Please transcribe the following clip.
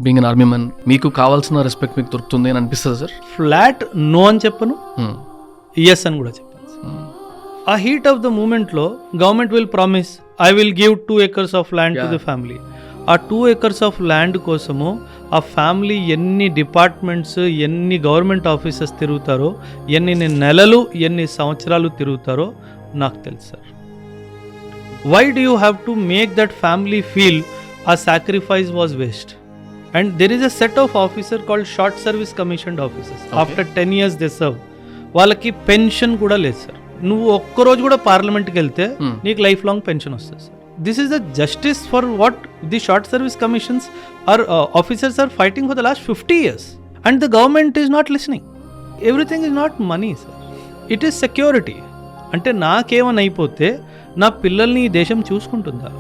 Being an army man మీకు కావాల్సిన respect మీకు దొరుకుతుంది అని అనిపిస్తుంది సార్? ఫ్లాట్ నో అని చెప్పను, ఎస్ అని కూడా చెప్పాను సార్. ఆ హీట్ ఆఫ్ ద మూమెంట్లో government will promise I will give 2 acres of land to the family. ఆ 2 acres ఆఫ్ ల్యాండ్ కోసము ఆ ఫ్యామిలీ ఎన్ని డిపార్ట్మెంట్స్, ఎన్ని గవర్నమెంట్ ఆఫీసెస్ తిరుగుతారో, ఎన్ని నెలలు, ఎన్ని సంవత్సరాలు తిరుగుతారో నాకు తెలుసు sir. Why do you have to make that family feel a sacrifice was waste? And there is a set of officer called short service commissioned officers. After 10 years they serve. వాళ్ళకి pension కూడా లేదు sir. నువ్వు ఒక్కరోజు కూడా పార్లమెంట్కి వెళ్తే నీకు life long pension వస్తుంది sir. This is the justice for what the short service commissions or officers are fighting for the last 50 years. And the government is not listening. Everything is not money sir, it is security. అంటే నాకేమని అయిపోతే నా పిల్లల్ని ఈ దేశం చూసుకుంటుందా?